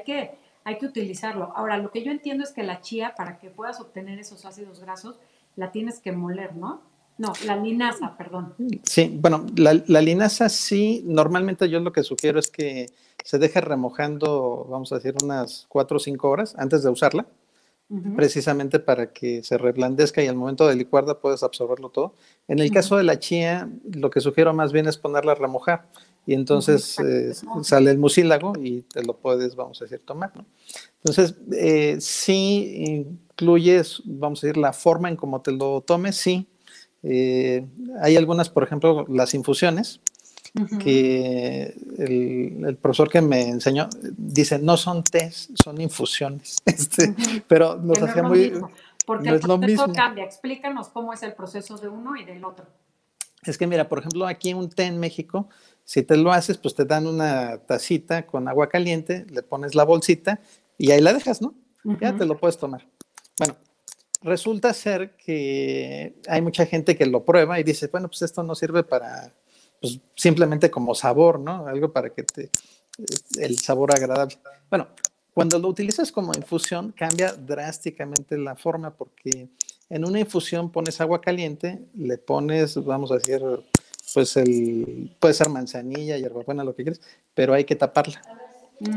Hay que utilizarlo. Ahora, lo que yo entiendo es que la chía, para que puedas obtener esos ácidos grasos, la tienes que moler, ¿no? No, la linaza, perdón. Sí, bueno, la linaza sí, normalmente yo lo que sugiero es que se deje remojando, vamos a decir, unas 4 o 5 horas antes de usarla, precisamente para que se reblandezca y al momento de licuarla puedes absorberlo todo. En el caso de la chía, lo que sugiero más bien es ponerla a remojar y entonces sale el mucílago y te lo puedes, vamos a decir, tomar, ¿no? Entonces, sí incluyes, vamos a decir, la forma en cómo te lo tomes, sí. Hay algunas, por ejemplo, las infusiones, que el profesor que me enseñó dice, no son tés, son infusiones. Pero Que nos no es hacía lo muy, mismo, porque no el es lo proceso mismo. cambia. Explícanos cómo es el proceso de uno y del otro. Es que mira, por ejemplo, aquí un té en México, si te lo haces, pues te dan una tacita con agua caliente, le pones la bolsita y ahí la dejas, ¿no? Ya te lo puedes tomar. Bueno, resulta ser que hay mucha gente que lo prueba y dice, bueno, pues esto no sirve para, pues simplemente como sabor, ¿no? Algo para que te, el sabor agradable. Bueno, cuando lo utilizas como infusión, cambia drásticamente la forma porque en una infusión pones agua caliente, le pones, vamos a decir, pues puede ser manzanilla, hierbabuena, lo que quieras, pero hay que taparla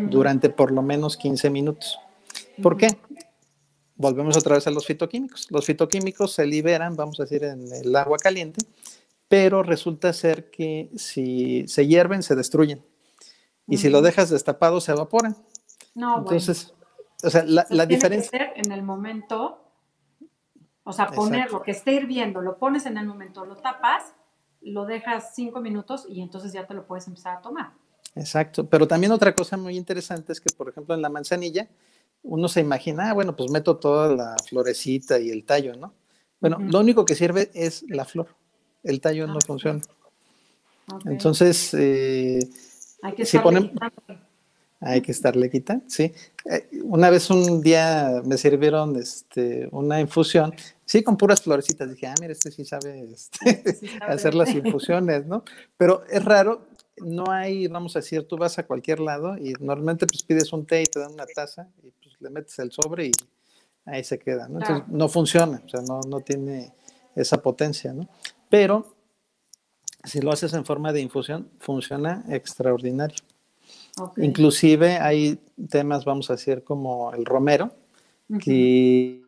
durante por lo menos 15 minutos. ¿Por qué? Volvemos otra vez a los fitoquímicos. Los fitoquímicos se liberan, vamos a decir, en el agua caliente, pero resulta ser que si se hierven, se destruyen. Y si lo dejas destapado, se evaporan. No, bueno. Entonces, o sea, la Tiene que diferencia... ser en el momento, o sea, poner Exacto, lo que esté hirviendo, lo pones en el momento, lo tapas, lo dejas 5 minutos y entonces ya te lo puedes empezar a tomar. exacto. Pero también otra cosa muy interesante es que, por ejemplo, en la manzanilla, uno se imagina, bueno, pues meto toda la florecita y el tallo, ¿no? Bueno, lo único que sirve es la flor. El tallo no funciona. Ok. Entonces, Hay que si estarle ponemos... quitando. Hay que estarle quitando, sí. Una vez un día me sirvieron una infusión, sí, con puras florecitas. Dije, mira, este sí sabe Este sí sabe hacer de las té. infusiones, ¿no? Pero es raro, no hay, vamos a decir, tú vas a cualquier lado y normalmente pues pides un té y te dan una taza y pues le metes el sobre y ahí se queda, ¿no? Entonces Claro. no funciona, o sea, no tiene esa potencia, ¿no? Pero si lo haces en forma de infusión, funciona extraordinario. Ok. Inclusive hay temas, vamos a decir, como el romero, que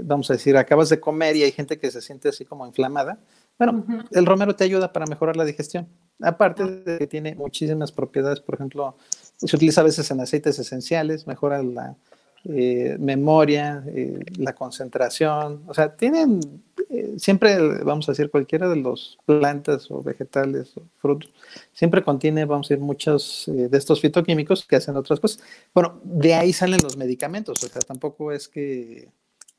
vamos a decir, acabas de comer y hay gente que se siente así como inflamada. Bueno, el romero te ayuda para mejorar la digestión. Aparte de que tiene muchísimas propiedades, por ejemplo, se utiliza a veces en aceites esenciales, mejora la memoria, la concentración, o sea, tienen siempre, vamos a decir, cualquiera de los plantas o vegetales o frutos, siempre contiene, vamos a decir, muchos de estos fitoquímicos que hacen otras cosas. Bueno, de ahí salen los medicamentos, o sea, tampoco es que,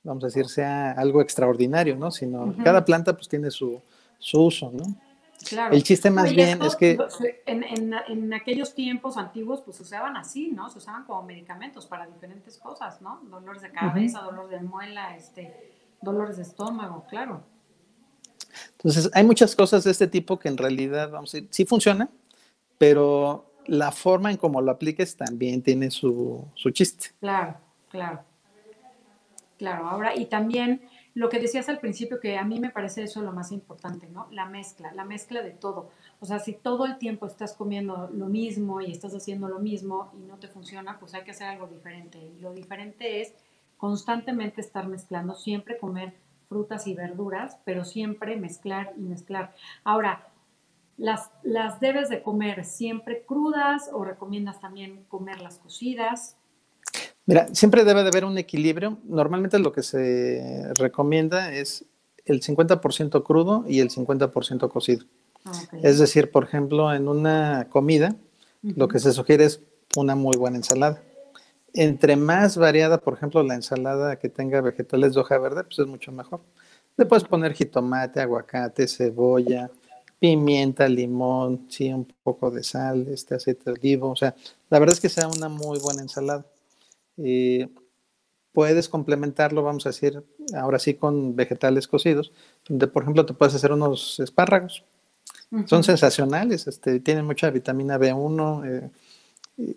vamos a decir, sea algo extraordinario, ¿no? Sino cada planta pues tiene su uso, ¿no? Claro. El chiste No, más y bien es esto, que, en aquellos tiempos antiguos, pues se usaban así, ¿no? Se usaban como medicamentos para diferentes cosas, ¿no? Dolores de cabeza, dolor de muela, dolores de estómago, claro. entonces, hay muchas cosas de este tipo que en realidad, vamos a decir, sí funcionan, pero la forma en cómo lo apliques también tiene su chiste. Claro, claro. Claro, ahora, y también lo que decías al principio, que a mí me parece eso lo más importante, ¿no? La mezcla de todo. O sea, si todo el tiempo estás comiendo lo mismo y estás haciendo lo mismo y no te funciona, pues hay que hacer algo diferente. Y lo diferente es constantemente estar mezclando, siempre comer frutas y verduras, pero siempre mezclar y mezclar. Ahora, las debes de comer siempre crudas o recomiendas también comerlas cocidas? Mira, siempre debe de haber un equilibrio. Normalmente lo que se recomienda es el 50% crudo y el 50% cocido. Ok. Es decir, por ejemplo, en una comida, lo que Ujú. se sugiere es una muy buena ensalada. Entre más variada, por ejemplo, la ensalada que tenga vegetales de hoja verde, pues es mucho mejor. Le puedes poner jitomate, aguacate, cebolla, pimienta, limón, sí, un poco de sal, aceite de olivo. O sea, la verdad es que sea una muy buena ensalada. Eh, Puedes complementarlo, vamos a decir, ahora sí con vegetales cocidos, donde por ejemplo te puedes hacer unos espárragos. Son Ujú. sensacionales, tienen mucha vitamina B1.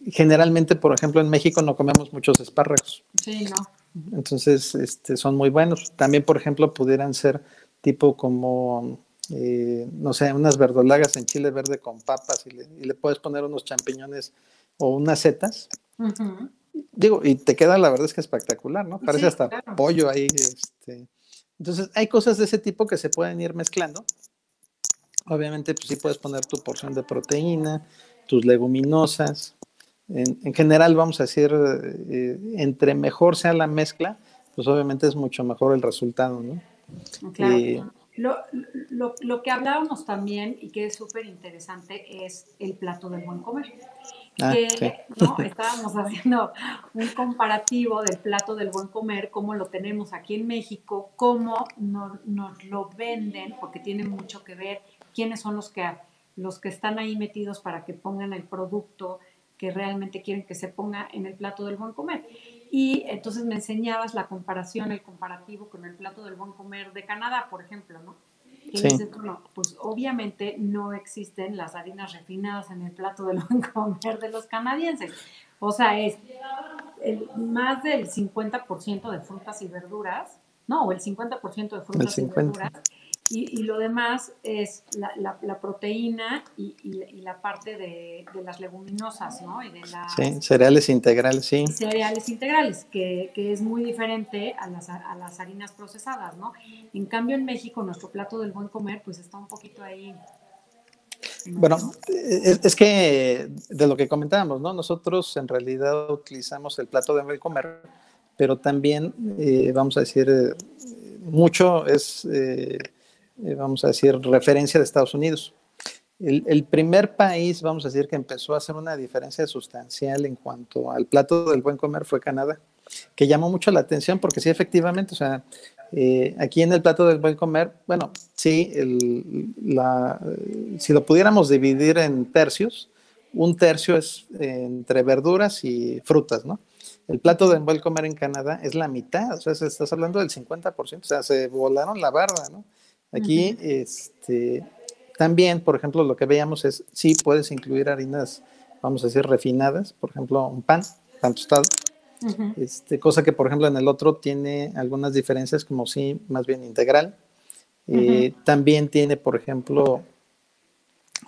Generalmente, por ejemplo, en México no comemos muchos espárragos, Sí, no. entonces son muy buenos. También, por ejemplo, pudieran ser tipo como, no sé, unas verdolagas en chile verde con papas y le puedes poner unos champiñones o unas setas Ujú. Digo, y te queda la verdad es que espectacular, ¿no? Parece Sí, hasta claro. pollo ahí. Entonces, hay cosas de ese tipo que se pueden ir mezclando. Obviamente, pues sí puedes poner tu porción de proteína, tus leguminosas. En general, vamos a decir, entre mejor sea la mezcla, pues obviamente es mucho mejor el resultado, ¿no? Claro. Eh, Lo, lo que hablábamos también y que es súper interesante es el plato del buen comer. sí, Que no estábamos haciendo un comparativo del plato del buen comer, cómo lo tenemos aquí en México, cómo nos lo venden, porque tiene mucho que ver quiénes son los que están ahí metidos para que pongan el producto que realmente quieren que se ponga en el plato del buen comer. Y entonces me enseñabas la comparación, el comparativo con el plato del buen comer de Canadá, por ejemplo, ¿no? Que sí, dices, bueno, pues obviamente no existen las harinas refinadas en el plato del buen comer de los canadienses. O sea, es más del 50% de frutas y verduras, no, o el 50% de el frutas y 50. verduras, y lo demás es la proteína y la parte de las leguminosas, ¿no? Y de Sí, las cereales integrales, sí. cereales integrales, que es muy diferente a las harinas procesadas, ¿no? En cambio, en México, nuestro plato del buen comer, pues está un poquito ahí Bueno, medio. es que de lo que comentábamos, ¿no? Nosotros en realidad utilizamos el plato de buen comer, pero también, vamos a decir, mucho es, vamos a decir, referencia de Estados Unidos. El primer país, vamos a decir, que empezó a hacer una diferencia sustancial en cuanto al plato del buen comer fue Canadá, que llamó mucho la atención porque sí, efectivamente, o sea, aquí en el plato del buen comer, bueno, sí, si lo pudiéramos dividir en tercios, un tercio es entre verduras y frutas, ¿no? El plato del buen comer en Canadá es la mitad, o sea, estás hablando del 50%, o sea, se volaron la barda, ¿no? Aquí, Ujú, también, por ejemplo, lo que veíamos es, sí puedes incluir harinas, vamos a decir, refinadas, por ejemplo, un pan tostado, ujú, cosa que, por ejemplo, en el otro tiene algunas diferencias, como sí, más bien integral. ujú. También tiene, por ejemplo,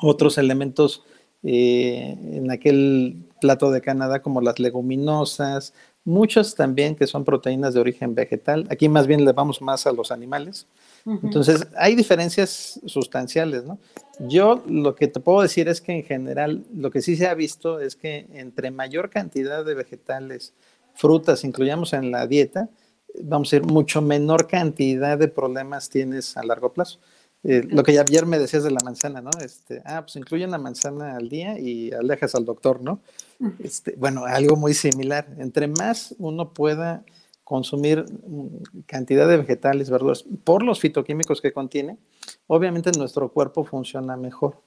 otros elementos en aquel plato de Canadá, como las leguminosas, muchas también que son proteínas de origen vegetal. Aquí más bien le vamos más a los animales. Ujú, Entonces, hay diferencias sustanciales, ¿no? Yo lo que te puedo decir es que en general, lo que sí se ha visto es que entre mayor cantidad de vegetales, frutas incluyamos en la dieta, vamos a ir mucho menor cantidad de problemas tienes a largo plazo. Lo que claro. ya ayer me decías de la manzana, ¿no? Pues incluye una manzana al día y alejas al doctor, ¿no? Bueno, algo muy similar. Entre más uno pueda consumir cantidad de vegetales, verduras, por los fitoquímicos que contiene, obviamente nuestro cuerpo funciona mejor.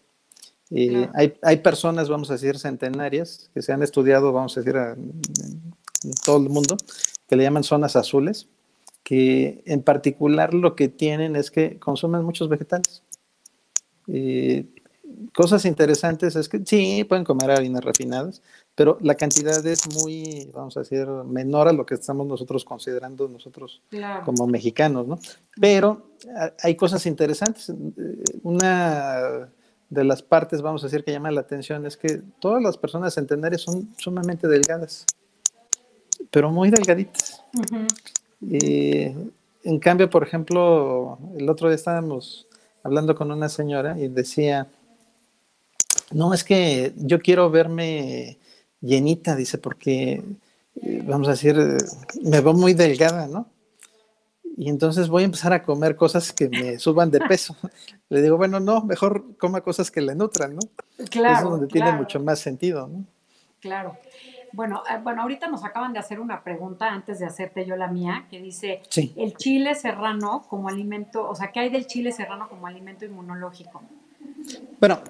Claro. Hay personas, vamos a decir, centenarias, que se han estudiado, vamos a decir, en todo el mundo, que le llaman zonas azules, que en particular lo que tienen es que consumen muchos vegetales. Eh, Cosas interesantes es que sí, pueden comer harinas refinadas, pero la cantidad es muy, vamos a decir, menor a lo que estamos nosotros considerando nosotros Claro. como mexicanos, ¿no? Ujú. Pero hay cosas interesantes. Una de las partes, vamos a decir, que llama la atención es que todas las personas centenarias son sumamente delgadas, pero muy delgaditas. Ujú, ujú. Eh, en cambio, por ejemplo, el otro día estábamos hablando con una señora y decía, no, es que yo quiero verme llenita, dice, porque, vamos a decir, me veo muy delgada, ¿no? Y entonces voy a empezar a comer cosas que me suban de peso. Le digo, bueno, no, mejor coma cosas que le nutran, ¿no? Eso es Claro, donde tiene claro, mucho más sentido, ¿no? claro. Bueno, bueno, ahorita nos acaban de hacer una pregunta antes de hacerte yo la mía, que dice, Sí. el chile serrano como alimento, o sea, ¿qué hay del chile serrano como alimento inmunológico? Bueno,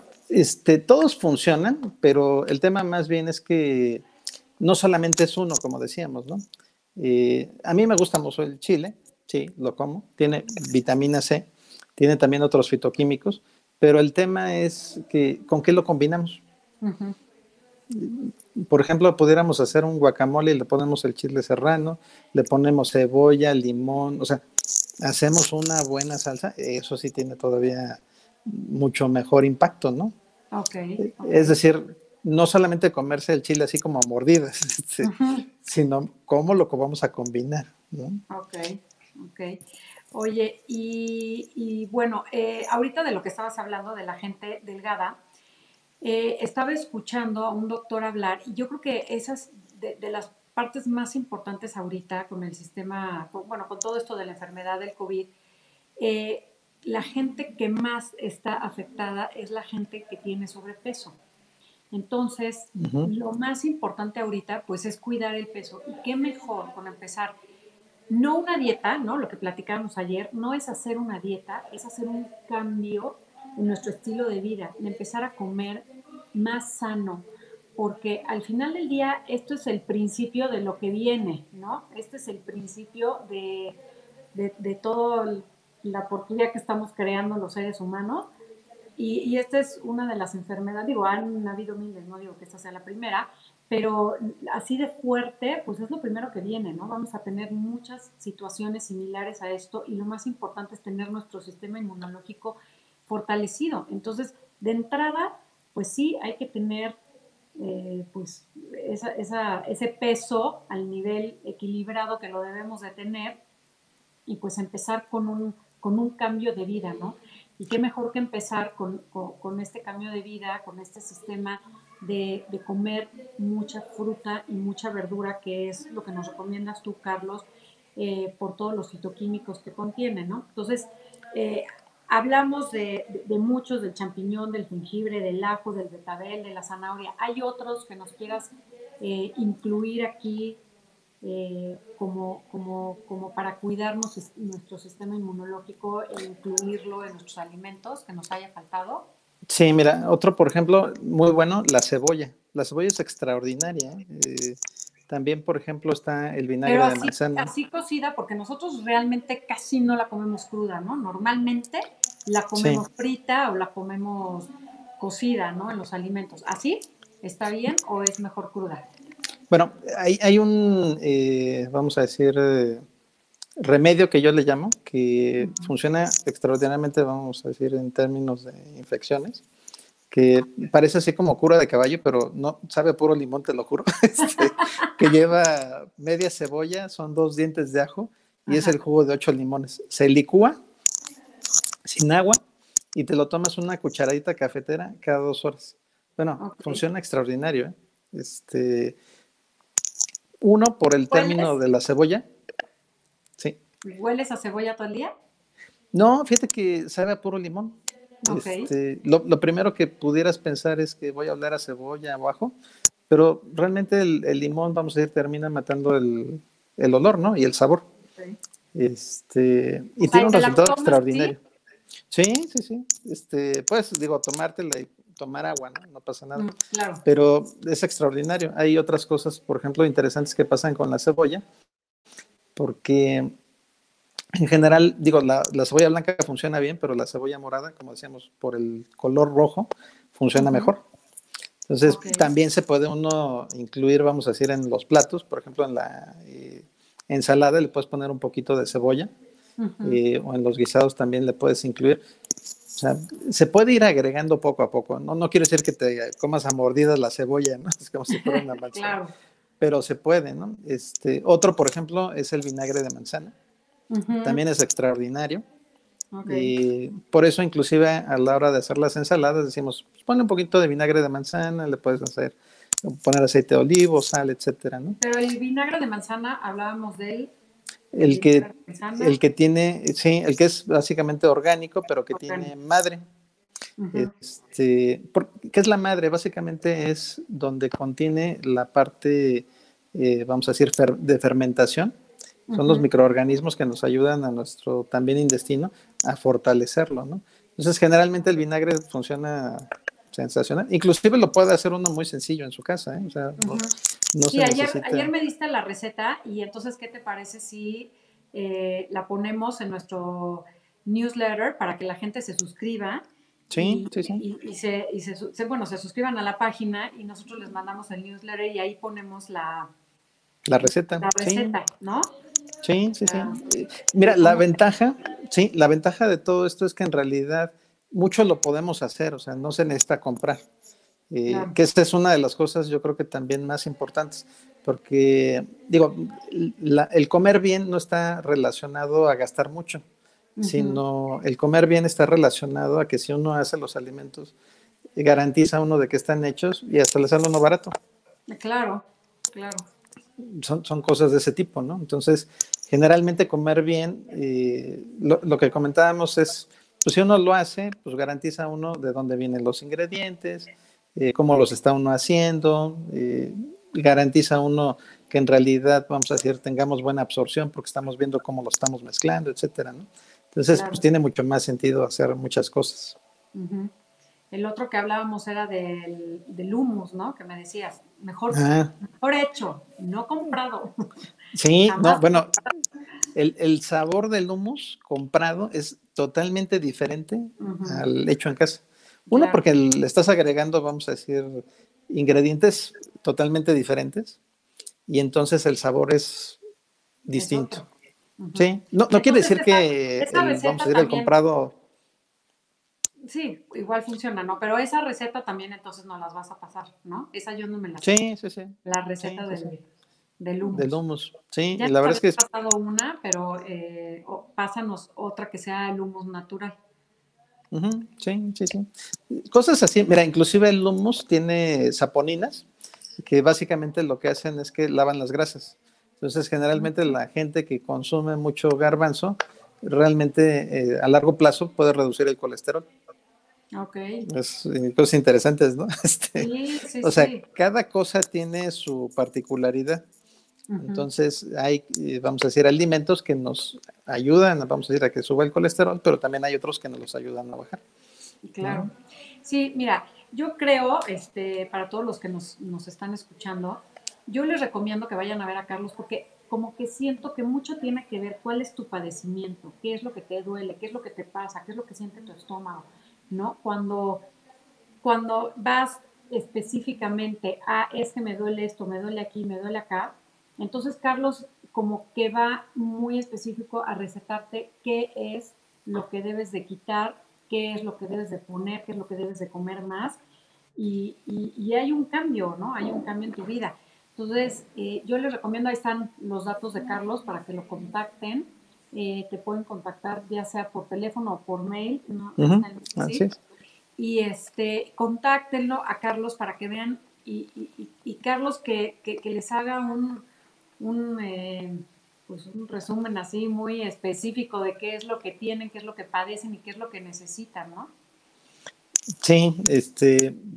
todos funcionan, pero el tema más bien es que no solamente es uno, como decíamos, ¿no? A mí me gusta mucho el chile, sí, lo como, tiene vitamina C, tiene también otros fitoquímicos, pero el tema es que con qué lo combinamos. Ujú, Por ejemplo, pudiéramos hacer un guacamole y le ponemos el chile serrano, le ponemos cebolla, limón, o sea, hacemos una buena salsa, eso sí tiene todavía mucho mejor impacto, ¿no? ok, ok. Es decir, no solamente comerse el chile así como a mordidas, sino cómo lo vamos a combinar, ¿no? Ok, ok. Oye, y bueno, ahorita de lo que estabas hablando de la gente delgada, estaba escuchando a un doctor hablar y yo creo que esas de las partes más importantes ahorita con el sistema, bueno, con todo esto de la enfermedad del COVID, eh, la gente que más está afectada es la gente que tiene sobrepeso. Entonces, lo más importante ahorita, pues, es cuidar el peso. Y qué mejor con empezar, no una dieta, ¿no? Lo que platicábamos ayer, no es hacer una dieta, es hacer un cambio en nuestro estilo de vida, de empezar a comer más sano, porque al final del día esto es el principio de lo que viene, ¿no? Este es el principio de toda la porquería que estamos creando los seres humanos. Y esta es una de las enfermedades, digo, han habido miles, no digo que esta sea la primera, pero así de fuerte, pues es lo primero que viene, ¿no? Vamos a tener muchas situaciones similares a esto y lo más importante es tener nuestro sistema inmunológico fortalecido. Entonces, de entrada, pues sí, hay que tener pues ese peso al nivel equilibrado que lo debemos de tener y pues empezar con un cambio de vida, ¿no? Y qué mejor que empezar con este cambio de vida, con este sistema de comer mucha fruta y mucha verdura, que es lo que nos recomiendas tú, Carlos, por todos los fitoquímicos que contiene, ¿no? Entonces, eh, hablamos de muchos, del champiñón, del jengibre, del ajo, del betabel, de la zanahoria. ¿Hay otros que nos quieras incluir aquí como para cuidarnos nuestro sistema inmunológico e incluirlo en nuestros alimentos que nos haya faltado? Sí, mira, otro, por ejemplo, muy bueno, la cebolla. La cebolla es extraordinaria, ¿eh? También, por ejemplo, está el vinagre Pero de manzana. así cocida, porque nosotros realmente casi no la comemos cruda, ¿no? Normalmente la Sí. comemos frita o la comemos cocida, ¿no? En los alimentos. ¿Así? ¿Está bien o es mejor cruda? Bueno, hay un, vamos a decir, remedio que yo le llamo, que funciona extraordinariamente, vamos a decir, en términos de infecciones, que parece así como cura de caballo, pero no sabe a puro limón, te lo juro, que lleva media cebolla, son 2 dientes de ajo y es Ajá. el jugo de 8 limones. Se licúa sin agua y te lo tomas una cucharadita cafetera cada 2 horas. Bueno, Ok. funciona extraordinario, ¿eh? Uno, por el término ¿Hueles? de la cebolla, sí. ¿Hueles a cebolla todo el día? No, fíjate que sabe a puro limón. Ok. Lo primero que pudieras pensar es que voy a hablar a cebolla o ajo, pero realmente el limón, vamos a decir, termina matando el olor, ¿no? Y el sabor. Ok. O Y sea, tiene y un te la resultado tomas así. extraordinario. Sí, sí, sí. Puedes, digo, tomártela y tomar agua, ¿no? No pasa nada. Claro. Pero es extraordinario. Hay otras cosas, por ejemplo, interesantes que pasan con la cebolla, porque en general, digo, la cebolla blanca funciona bien, pero la cebolla morada, como decíamos, por el color rojo, funciona mejor. Entonces, Ok. también se puede uno incluir, vamos a decir, en los platos, por ejemplo, en la ensalada le puedes poner un poquito de cebolla, o en los guisados también le puedes incluir. O sea, se puede ir agregando poco a poco. No quiere decir que te comas a mordidas la cebolla, ¿no? Es como si fuera una manzana, Claro. pero se puede, ¿no? Otro, por ejemplo, es el vinagre de manzana. También es extraordinario. Ok. Y por eso, inclusive, a la hora de hacer las ensaladas, decimos, pues, ponle un poquito de vinagre de manzana, le puedes poner aceite de olivo, sal, etcétera, ¿no? Pero el vinagre de manzana, hablábamos de él, el El vinagre que, de manzana el que tiene, sí, el que es básicamente orgánico, pero que tiene orgánico. madre. ¿Qué es la madre? Básicamente es donde contiene la parte, vamos a decir, de fermentación. Son los microorganismos que nos ayudan a nuestro también intestino a fortalecerlo, ¿no? Entonces, generalmente el vinagre funciona sensacional. Inclusive lo puede hacer uno muy sencillo en su casa, ¿eh? O sea, no Sí, se ayer necesita. me diste la receta y entonces, ¿qué te parece si la ponemos en nuestro newsletter para que la gente se suscriba Sí, sí, sí. bueno, se suscriban a la página y nosotros les mandamos el newsletter y ahí ponemos La receta, la sí. receta, ¿no? Sí, sí, sí. La- Mira, de cómo se... sí, la ventaja de todo esto es que en realidad mucho lo podemos hacer, o sea, no se necesita comprar. Claro. Que esa es una de las cosas yo creo que también más importantes, porque digo, el comer bien no está relacionado a gastar mucho, Ujú. sino el comer bien está relacionado a que si uno hace los alimentos, garantiza uno de que están hechos y hasta le sale uno barato. Claro, claro. Son cosas de ese tipo, ¿no? Entonces, generalmente comer bien, lo que comentábamos es, pues si uno lo hace, pues garantiza uno de dónde vienen los ingredientes, cómo los está uno haciendo, garantiza uno que en realidad, vamos a decir, tengamos buena absorción porque estamos viendo cómo lo estamos mezclando, etcétera, ¿no? Entonces, pues Claro. tiene mucho más sentido hacer muchas cosas. Ujú. El otro que hablábamos era del hummus, ¿no? Que me decías, mejor, Ah, mejor hecho, no comprado. sí, no, Jamás. bueno, el sabor del hummus comprado es totalmente diferente Ujú. al hecho en casa. Uno, Claro, porque le estás agregando, vamos a decir, ingredientes totalmente diferentes y entonces el sabor es es distinto. otro. Ujú. Sí, no quiere Entonces, decir que esa vamos a receta decir, el también, comprado. sí, igual funciona, ¿no? Pero esa receta también entonces no las vas a pasar, ¿no? Esa yo no me la sé. Sí, sí, sí. La Sí, receta sí, sí. del Del hummus. hummus. Sí, Ya y la nos verdad es habías que pasado una, pero pásanos otra que sea el hummus natural. ujú, sí, sí, sí. Cosas así. Mira, inclusive el hummus tiene saponinas que básicamente lo que hacen es que lavan las grasas. Entonces, generalmente la gente que consume mucho garbanzo realmente a largo plazo puede reducir el colesterol. Ok. Es cosas interesantes, ¿no? Sí, sí, O sea, sí. cada cosa tiene su particularidad. Ujú. Entonces, hay, vamos a decir, alimentos que nos ayudan, vamos a decir, a que suba el colesterol, pero también hay otros que nos ayudan a bajar, Claro. ¿no? Sí, mira, yo creo, para todos los que nos están escuchando, yo les recomiendo que vayan a ver a Carlos porque como que siento que mucho tiene que ver cuál es tu padecimiento, qué es lo que te duele, qué es lo que te pasa, qué es lo que siente tu estómago, ¿no? Cuando vas específicamente a, es que me duele esto, me duele aquí, me duele acá, entonces Carlos como que va muy específico a recetarte qué es lo que debes de quitar, qué es lo que debes de poner, qué es lo que debes de comer más y hay un cambio, ¿no? Hay un cambio en tu vida. Entonces, yo les recomiendo, ahí están los datos de Carlos para que lo contacten. Te pueden contactar ya sea por teléfono o por mail, ¿no? Ahí Ujú, está el así sí. es. Y contáctenlo a Carlos para que vean y Carlos que les haga un pues un resumen así muy específico de qué es lo que tienen, qué es lo que padecen y qué es lo que necesitan, ¿no? Sí,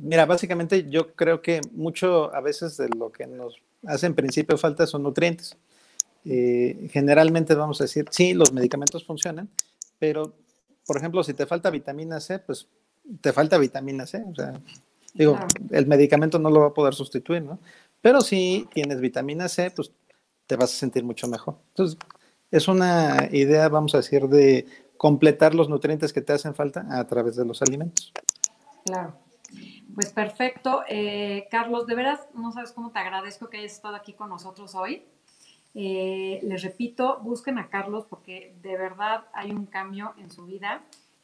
mira, básicamente yo creo que mucho a veces de lo que nos hace en principio falta son nutrientes. Generalmente vamos a decir, sí, los medicamentos funcionan, pero, por ejemplo, si te falta vitamina C, pues te falta vitamina C. O sea, digo, Claro, el medicamento no lo va a poder sustituir, ¿no? Pero si tienes vitamina C, pues te vas a sentir mucho mejor. Entonces, es una idea, vamos a decir, de completar los nutrientes que te hacen falta a través de los alimentos. claro. Pues perfecto. Carlos, de veras, no sabes cómo te agradezco que hayas estado aquí con nosotros hoy. Les repito, busquen a Carlos porque de verdad hay un cambio en su vida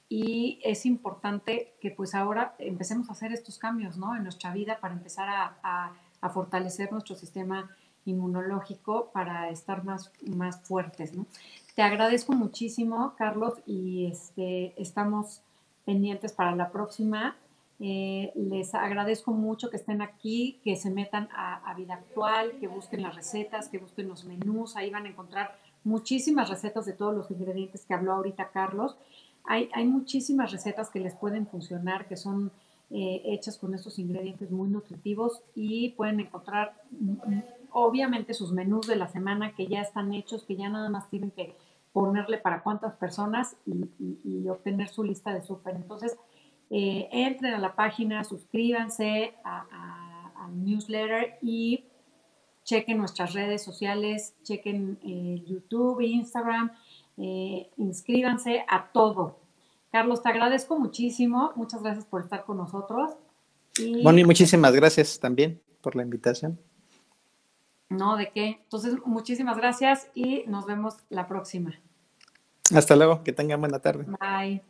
y es importante que pues ahora empecemos a hacer estos cambios, ¿no? En nuestra vida para empezar a fortalecer nuestro sistema inmunológico para estar más fuertes, ¿no? Te agradezco muchísimo, Carlos, y estamos pendientes para la próxima. Les agradezco mucho que estén aquí, que se metan a Vida Actual, que busquen las recetas, que busquen los menús. Ahí van a encontrar muchísimas recetas de todos los ingredientes que habló ahorita Carlos. Hay muchísimas recetas que les pueden funcionar, que son hechas con estos ingredientes muy nutritivos y pueden encontrar obviamente sus menús de la semana que ya están hechos, que ya nada más tienen que ponerle para cuántas personas y obtener su lista de súper. Entonces, entren a la página, suscríbanse al newsletter y chequen nuestras redes sociales, chequen YouTube, Instagram, inscríbanse a todo. Carlos, te agradezco muchísimo, muchas gracias por estar con nosotros Bueno, y y muchísimas gracias también por la invitación. no, ¿de qué? Entonces, muchísimas gracias y nos vemos la próxima. Hasta luego, que tengan buena tarde. Bye.